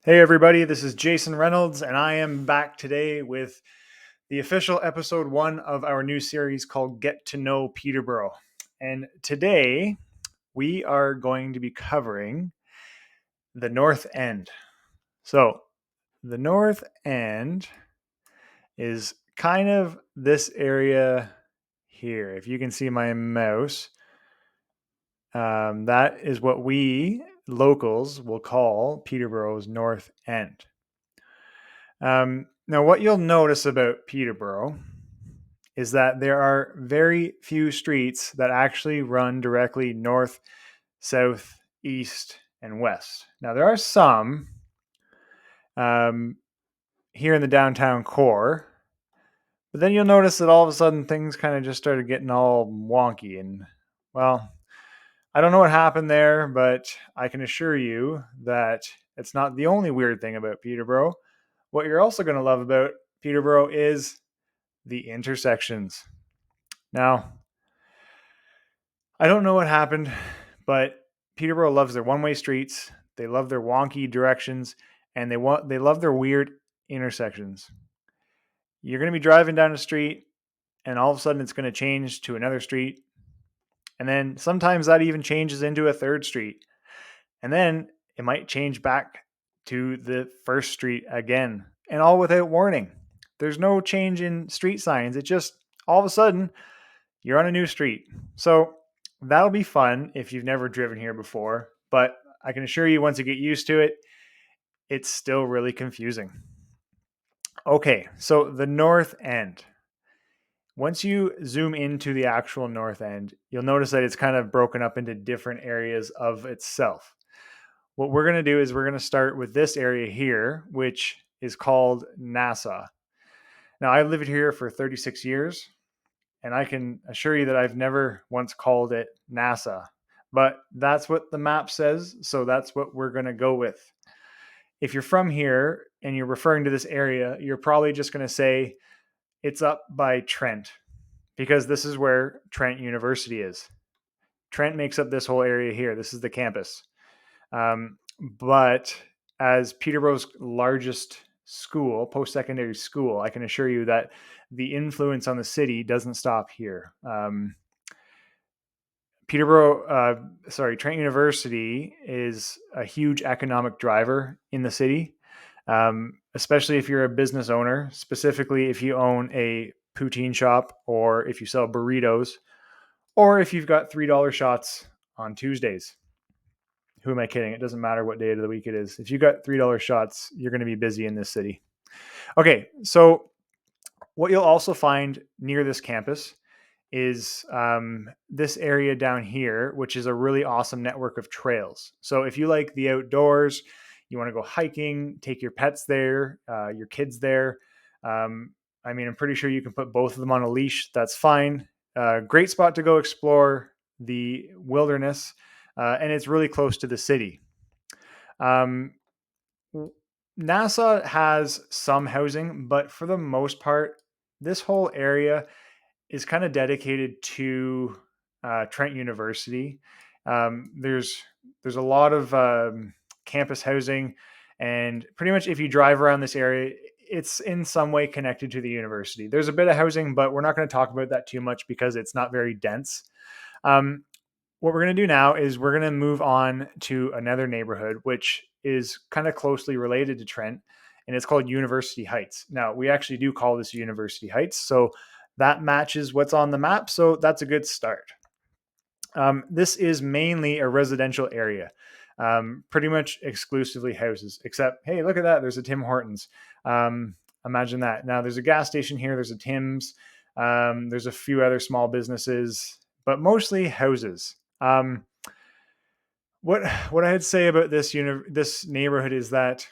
Hey everybody, this is Jason Reynolds, and I am back today with the official episode 1 of our new series called Get to Know Peterborough. And today we are going to be covering the North End. So, the North End is kind of this area here. If you can see my mouse, that is what we locals will call Peterborough's North End. Now, what you'll notice about Peterborough is that there are very few streets that actually run directly north, south, east, and west. Now, there are some here in the downtown core, but then you'll notice that all of a sudden things kind of just started getting all wonky. And, well, I don't know what happened there, but I can assure you that it's not the only weird thing about Peterborough. What you're also going to love about Peterborough is the intersections. Now, I don't know what happened, but Peterborough loves their one-way streets. They love their wonky directions, and they love their weird intersections. You're going to be driving down a street, and all of a sudden it's going to change to another street, and then sometimes that even changes into a third street, and then it might change back to the first street again, and all without warning. There's no change in street signs. It just all of a sudden you're on a new street. So that'll be fun if you've never driven here before, but I can assure you once you get used to it, it's still really confusing. Okay, so the North End. Once you zoom into the actual North End, you'll notice that it's kind of broken up into different areas of itself. What we're going to do is we're going to start with this area here, which is called Nassau. Now, I've lived here for 36 years, and I can assure you that I've never once called it Nassau, but that's what the map says, so that's what we're going to go with. If you're from here and you're referring to this area, you're probably just going to say it's up by Trent, because this is where Trent University is. Trent makes up this whole area here. This is the campus. But as Peterborough's largest school, post-secondary school, I can assure you that the influence on the city doesn't stop here. Trent University is a huge economic driver in the city, especially if you're a business owner, specifically if you own a poutine shop or if you sell burritos or if you've got $3 shots on Tuesdays. Who am I kidding? It doesn't matter what day of the week it is. If you got $3 shots, you're going to be busy in this city. Okay, so what you'll also find near this campus is this area down here, which is a really awesome network of trails. So if you like the outdoors, you want to go hiking, take your pets there, your kids there. I'm pretty sure you can put both of them on a leash. That's fine. Great spot to go explore the wilderness, and it's really close to the city. Nassau has some housing, but for the most part, this whole area is kind of dedicated to Trent University. There's a lot of campus housing, and pretty much if you drive around this area, it's in some way connected to the university. There's a bit of housing, but we're not going to talk about that too much because it's not very dense. What we're going to do now is we're going to move on to another neighborhood, which is kind of closely related to Trent, and it's called University Heights. Now, we actually do call this University Heights, so that matches what's on the map, so that's a good start. This is mainly a residential area, pretty much exclusively houses, except, hey, look at that, there's a Tim Hortons. Imagine that. Now, there's a gas station here, there's a Tim's, there's a few other small businesses, but mostly houses. What I'd say about this neighborhood is that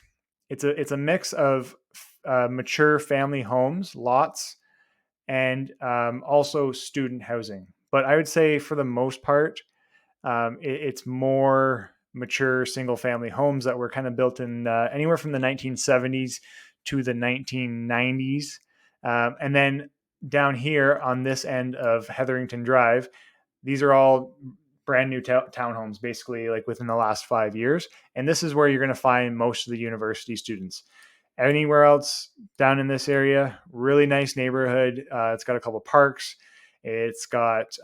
it's a mix of mature family homes, lots, and also student housing. But I would say for the most part, it's more mature single family homes that were kind of built in anywhere from the 1970s to the 1990s. And then down here on this end of Hetherington Drive, these are all brand new townhomes, basically like within the last 5 years. And this is where you're going to find most of the university students. Anywhere else down in this area, really nice neighborhood. It's got a couple parks. It's got,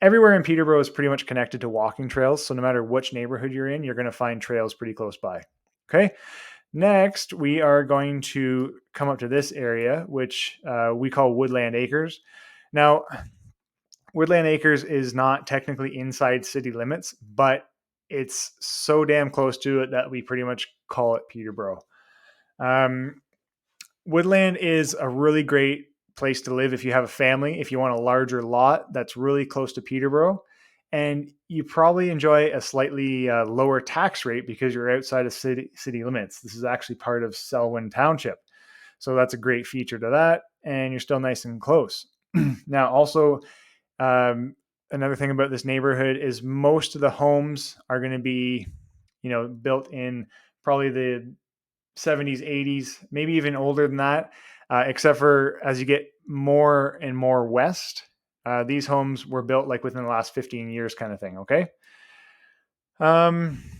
everywhere in Peterborough is pretty much connected to walking trails. So no matter which neighborhood you're in, you're going to find trails pretty close by. Okay. Next, we are going to come up to this area, which we call Woodland Acres. Now, Woodland Acres is not technically inside city limits, but it's so damn close to it that we pretty much call it Peterborough. Woodland is a really great place to live if you have a family, if you want a larger lot that's really close to Peterborough. And you probably enjoy a slightly lower tax rate because you're outside of city limits. This is actually part of Selwyn Township. So that's a great feature to that. And you're still nice and close. Now, also, another thing about this neighborhood is most of the homes are going to be, built in probably the 70s, 80s, maybe even older than that, except for as you get more and more west, these homes were built like within the last 15 years kind of thing. Okay.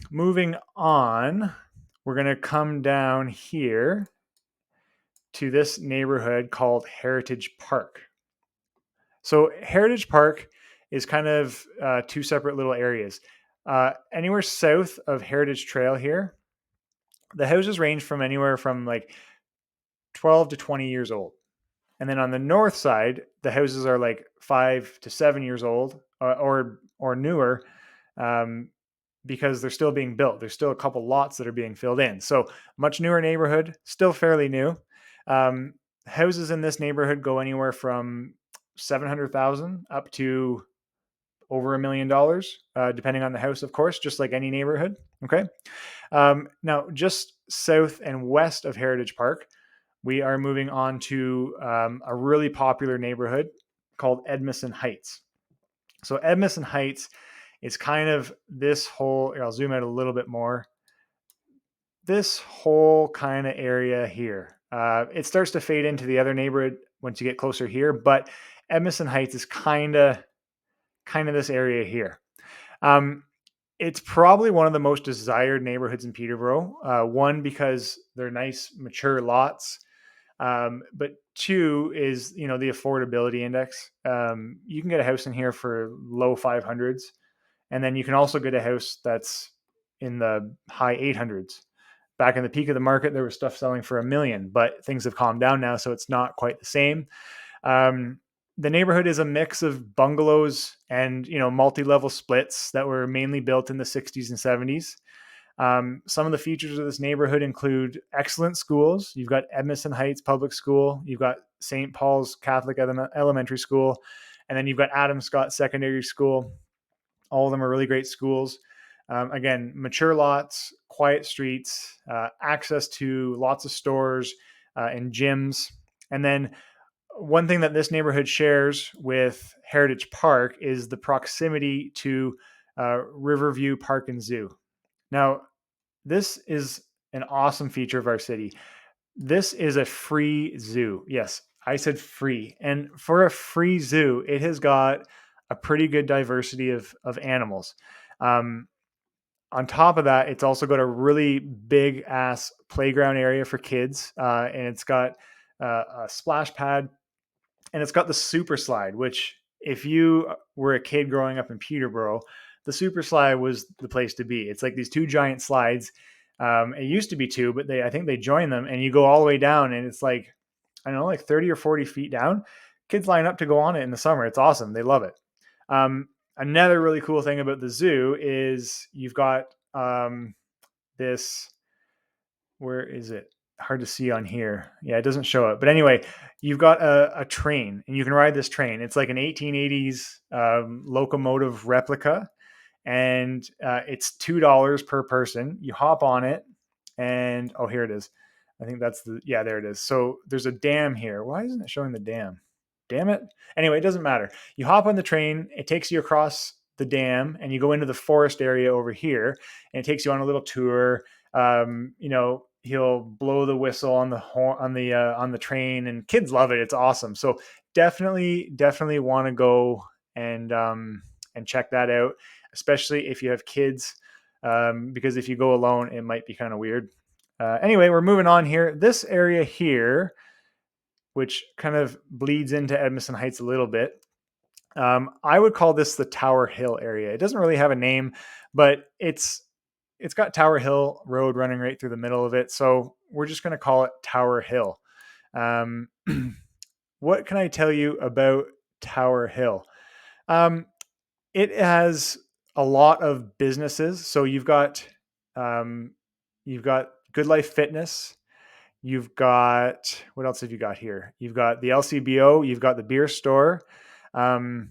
Moving on, we're going to come down here to this neighborhood called Heritage Park. So Heritage Park is kind of two separate little areas. Anywhere south of Heritage Trail here, the houses range from anywhere from like 12 to 20 years old. And then on the north side, the houses are like 5 to 7 years old or newer, because they're still being built. There's still a couple lots that are being filled in. So much newer neighborhood, still fairly new. Houses in this neighborhood go anywhere from 700,000 up to over $1 million, depending on the house, of course, just like any neighborhood. Okay. Now, just south and west of Heritage Park, we are moving on to a really popular neighborhood called Edmondson Heights. So Edmondson Heights is kind of this whole, I'll zoom out a little bit more, this whole kind of area here. It starts to fade into the other neighborhood once you get closer here, but Edmondson Heights is kind of this area here. It's probably one of the most desired neighborhoods in Peterborough. One, because they're nice, mature lots. But two is, the affordability index. You can get a house in here for low 500s. And then you can also get a house that's in the high 800s. Back in the peak of the market, there was stuff selling for $1 million, but things have calmed down now, so it's not quite the same. The neighborhood is a mix of bungalows and, multi-level splits that were mainly built in the 60s and 70s. Some of the features of this neighborhood include excellent schools. You've got Edmondson Heights Public School. You've got St. Paul's Catholic Elementary School. And then you've got Adam Scott Secondary School. All of them are really great schools. Again, mature lots, quiet streets, access to lots of stores and gyms. And then one thing that this neighborhood shares with Heritage Park is the proximity to Riverview Park and Zoo. Now, this is an awesome feature of our city. This is a free zoo. Yes, I said free. And for a free zoo, it has got a pretty good diversity of animals. On top of that, it's also got a really big ass playground area for kids. And it's got a splash pad. And it's got the super slide, which if you were a kid growing up in Peterborough, the super slide was the place to be. It's like these two giant slides. It used to be two, but I think they joined them, and you go all the way down, and it's like, I don't know, like 30 or 40 feet down. Kids line up to go on it in the summer. It's awesome. They love it. Another really cool thing about the zoo is you've got this, where is it? Hard to see on here. Yeah, it doesn't show it. But anyway, you've got a train, and you can ride this train. It's like an 1880s locomotive replica, and it's $2 per person. You hop on it, and here it is. I think that's there it is. So there's a dam here. Why isn't it showing the dam? Damn it. Anyway, it doesn't matter. You hop on the train, it takes you across the dam, and you go into the forest area over here, and it takes you on a little tour. He'll blow the whistle on the horn, on the train, and kids love it. It's awesome. So definitely want to go and check that out, especially if you have kids, because if you go alone, it might be kind of weird. Anyway, we're moving on here. This area here, which kind of bleeds into Edmondson Heights a little bit, I would call this the Tower Hill area. It doesn't really have a name, but it's got Tower Hill Road running right through the middle of it. So we're just going to call it Tower Hill. What can I tell you about Tower Hill? It has a lot of businesses. So you've got Good Life Fitness. You've got, what else have you got here? You've got the LCBO. You've got the beer store. And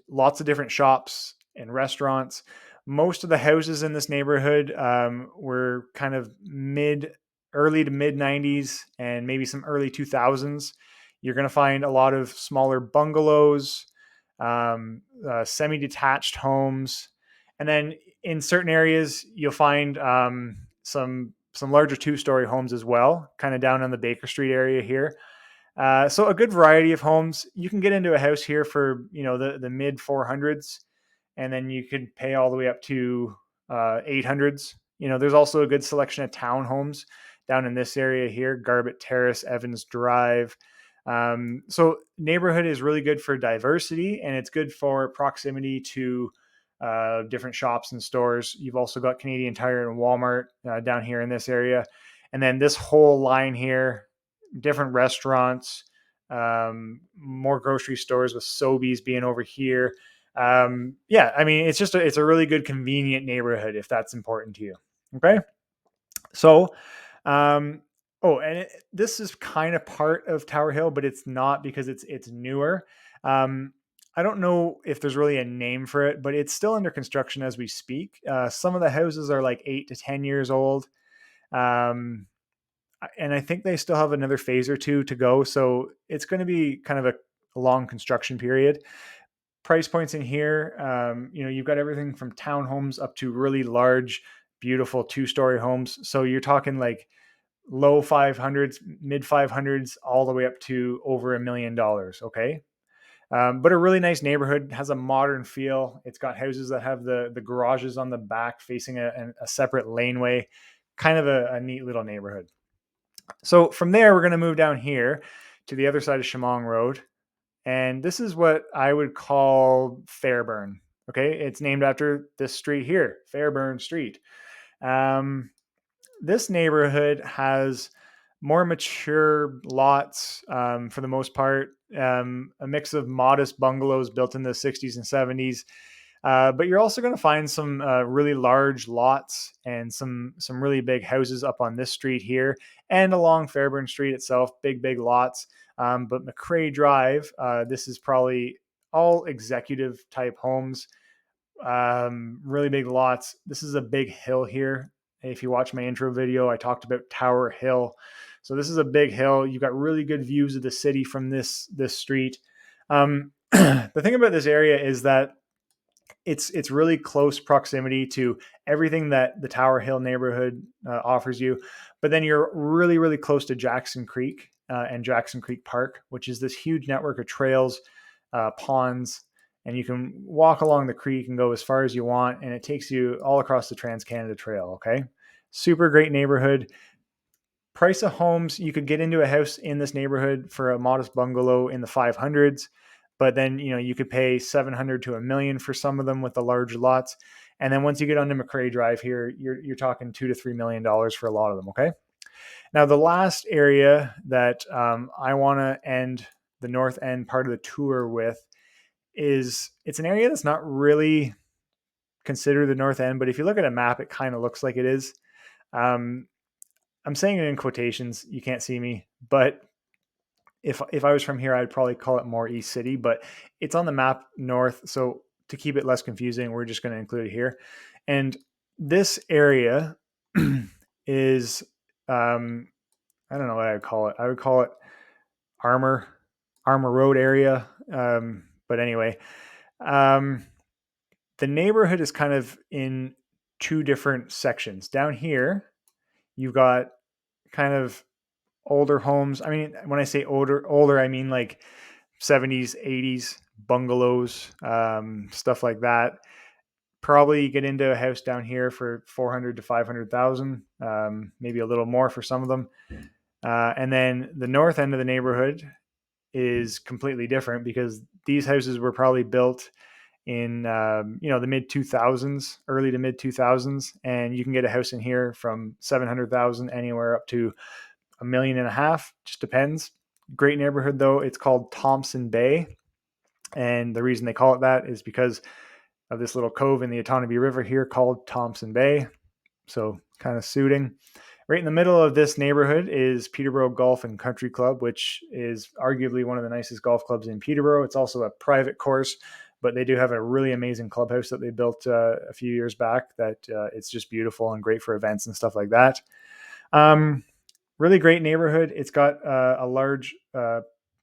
lots of different shops and restaurants. Most of the houses in this neighborhood were kind of early to mid 90s and maybe some early 2000s. You're going to find a lot of smaller bungalows, semi-detached homes, and then in certain areas you'll find some larger two-story homes as well, kind of down on the Baker Street area here. So a good variety of homes. You can get into a house here for, the mid 400s, and then you could pay all the way up to 800s. There's also a good selection of townhomes down in this area here, Garbett Terrace, Evans Drive. So neighborhood is really good for diversity, and it's good for proximity to different shops and stores. You've also got Canadian Tire and Walmart down here in this area. And then this whole line here, different restaurants, more grocery stores, with Sobeys being over here. It's a really good, convenient neighborhood if that's important to you. Okay. So, this is kind of part of Tower Hill, but it's not, because it's newer. I don't know if there's really a name for it, but it's still under construction as we speak. Some of the houses are like 8 to 10 years old. And I think they still have another phase or two to go. So it's going to be kind of a long construction period. Price points in here, you've got everything from townhomes up to really large, beautiful 2-story homes. So you're talking like low 500s, mid 500s, all the way up to over $1 million. Okay. But a really nice neighborhood, has a modern feel. It's got houses that have the garages on the back facing a separate laneway, kind of a neat little neighborhood. So from there, we're going to move down here to the other side of Chemong Road. And this is what I would call Fairburn. Okay. It's named after this street here, Fairburn Street. This neighborhood has more mature lots, for the most part, a mix of modest bungalows built in the 60s and 70s. But you're also going to find some really large lots and some really big houses up on this street here and along Fairburn Street itself, big lots. But McCrae Drive, this is probably all executive type homes, really big lots. This is a big hill here. If you watch my intro video, I talked about Tower Hill. So this is a big hill. You've got really good views of the city from this street. The thing about this area is that it's really close proximity to everything that the Tower Hill neighborhood offers you. But then you're really, really close to Jackson Creek and Jackson Creek Park, which is this huge network of trails, ponds, and you can walk along the creek and go as far as you want. And it takes you all across the Trans-Canada Trail. Okay. Super great neighborhood. Price of homes, you could get into a house in this neighborhood for a modest bungalow in the 500s, but then you could pay 700 to $1 million for some of them with the large lots. And then once you get onto McCrae Drive here, you're talking $2 to $3 million for a lot of them. Okay. Now the last area that I want to end the north end part of the tour with is, it's an area that's not really considered the north end, but if you look at a map, it kind of looks like it is. I'm saying it in quotations. You can't see me, but if I was from here, I'd probably call it more East City, but it's on the map north. So to keep it less confusing, we're just going to include it here. And this area is, I don't know what I would call it. I would call it Armour Road area. But anyway, the neighborhood is kind of in two different sections. Down here, you've got kind of older homes. I mean, when I say older, I mean like 70s, 80s bungalows, stuff like that. Probably get into a house down here for 400 to 500,000, maybe a little more for some of them. And then the north end of the neighborhood is completely different because these houses were probably built in the mid 2000s, early to mid 2000s, and you can get a house in here from 700,000 anywhere up to $1.5 million. Just depends. Great neighborhood though. It's called Thompson Bay, and the reason they call it that is because of this little cove in the Otonabee River here called Thompson Bay. So kind of suiting. Right in the middle of this neighborhood is Peterborough Golf and Country Club, which is arguably one of the nicest golf clubs in Peterborough. It's also a private course, but they do have a really amazing clubhouse that they built a few years back that it's just beautiful and great for events and stuff like that. Really great neighborhood. It's got a large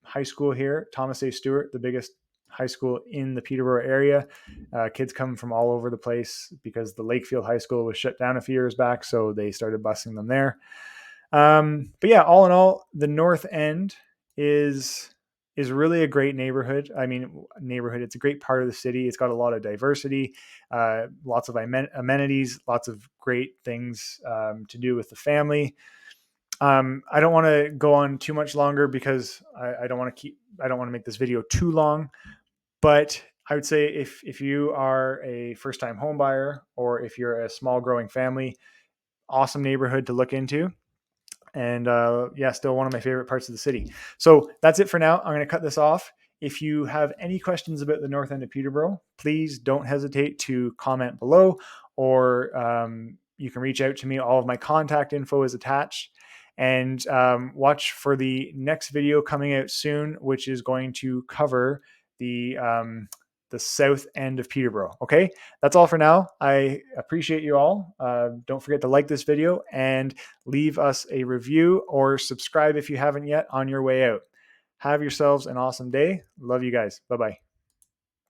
high school here, Thomas A. Stewart, the biggest high school in the Peterborough area. Kids come from all over the place because the Lakefield High School was shut down a few years back, so they started busing them there. But yeah, all in all, the North End is really a great neighborhood. I mean, it's a great part of the city. It's got a lot of diversity, lots of amenities, lots of great things to do with the family. I don't want to go on too much longer because I don't want to make this video too long. But I would say if you are a first-time home buyer or if you're a small growing family, awesome neighborhood to look into. And still one of my favorite parts of the city. So that's it for now. I'm going to cut this off. If you have any questions about the north end of Peterborough, please don't hesitate to comment below, or you can reach out to me. All of my contact info is attached. And watch for the next video coming out soon, which is going to cover the south end of Peterborough. Okay, that's all for now. I appreciate you all. Don't forget to like this video and leave us a review or subscribe if you haven't yet on your way out. Have yourselves an awesome day. Love you guys. Bye-bye.